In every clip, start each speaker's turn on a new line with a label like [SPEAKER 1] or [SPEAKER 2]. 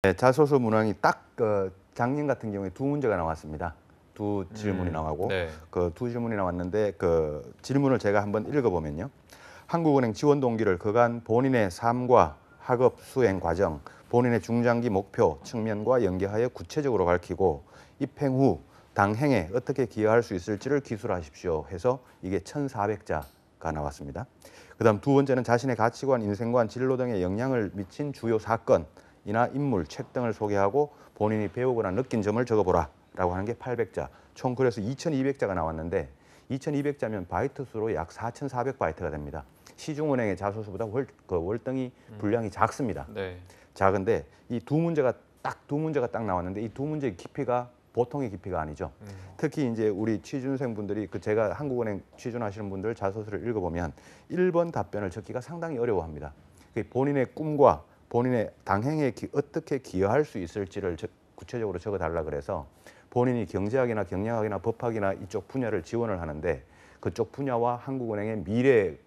[SPEAKER 1] 네, 자소서 문항이 딱 작년 같은 경우에 두 문제가 나왔습니다. 두 질문이 나오고
[SPEAKER 2] 네.
[SPEAKER 1] 그 두 질문이 나왔는데 그 질문을 제가 한번 읽어보면요. 한국은행 지원 동기를 그간 본인의 삶과 학업 수행 과정, 본인의 중장기 목표 측면과 연계하여 구체적으로 밝히고 입행 후 당행에 어떻게 기여할 수 있을지를 기술하십시오 해서 이게 1,400자가 나왔습니다. 그다음 두 번째는 자신의 가치관, 인생관, 진로 등에 영향을 미친 주요 사건이나 인물, 책 등을 소개하고 본인이 배우거나 느낀 점을 적어보라라고 하는 게 800자. 총 그래서 2,200자가 나왔는데 2,200자면 바이트 수로 약 4,400바이트가 됩니다. 시중은행의 자소서보다 월등히 분량이 작습니다.
[SPEAKER 2] 네.
[SPEAKER 1] 작은데 이 두 문제가 딱 나왔는데 이 두 문제의 깊이가 보통의 깊이가 아니죠. 특히 이제 우리 취준생분들이 제가 한국은행 취준하시는 분들 자소서를 읽어보면 1번 답변을 적기가 상당히 어려워합니다. 본인의 꿈과 본인의 당행에 어떻게 기여할 수 있을지를 구체적으로 적어달라 그래서 본인이 경제학이나 경영학이나 법학이나 이쪽 분야를 지원을 하는데 그쪽 분야와 한국은행의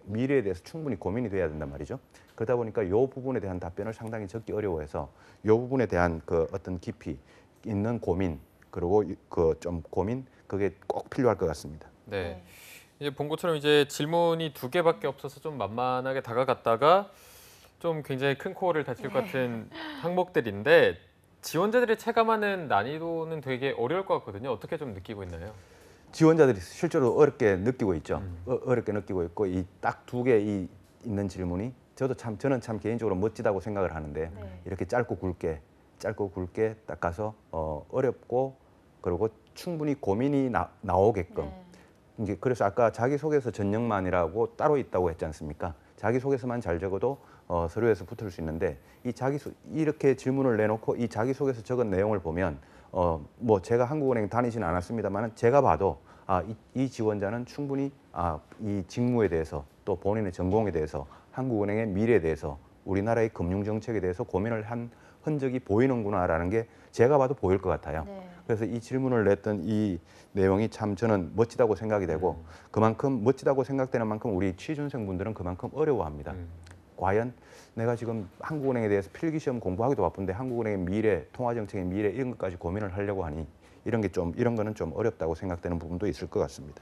[SPEAKER 1] 미래에 대해서 충분히 고민이 돼야 된단 말이죠. 그러다 보니까 이 부분에 대한 답변을 상당히 적기 어려워해서 이 부분에 대한 그 어떤 깊이 있는 고민 그리고 그 좀 고민 그게 꼭 필요할 것 같습니다.
[SPEAKER 2] 네. 이제 본 것처럼 이제 질문이 두 개밖에 없어서 좀 만만하게 다가갔다가 좀 굉장히 큰 코어를 다칠 것 같은 항목들인데 지원자들이 체감하는 난이도는 되게 어려울 것 같거든요. 어떻게 좀 느끼고 있나요?
[SPEAKER 1] 지원자들이 실제로 어렵게 느끼고 있죠. 어렵게 느끼고 있고 이 딱 두 개 있는 질문이 저는 참 개인적으로 멋지다고 생각을 하는데 이렇게 짧고 굵게 딱 가서 어렵고 그리고 충분히 고민이 나오게끔 이제 그래서 아까 자기소개서 전형만이라고 따로 있다고 했지 않습니까? 자기소개서만 잘 적어도 서류에서 붙을 수 있는데 이렇게 질문을 내놓고 이 자기소개서 적은 내용을 보면 뭐 제가 한국은행 다니지는 않았습니다만 제가 봐도 이 지원자는 충분히 이 직무에 대해서 또 본인의 전공에 대해서 한국은행의 미래에 대해서 우리나라의 금융정책에 대해서 고민을 한 흔적이 보이는구나라는 게 제가 봐도 보일 것 같아요. 그래서 이 질문을 냈던 이 내용이 참 저는 멋지다고 생각이 되고 그만큼 멋지다고 생각되는 만큼 우리 취준생분들은 그만큼 어려워합니다. 과연 내가 지금 한국은행에 대해서 필기시험 공부하기도 바쁜데 한국은행의 미래, 통화정책의 미래 이런 것까지 고민을 하려고 하니 이런 거는 좀 어렵다고 생각되는 부분도 있을 것 같습니다.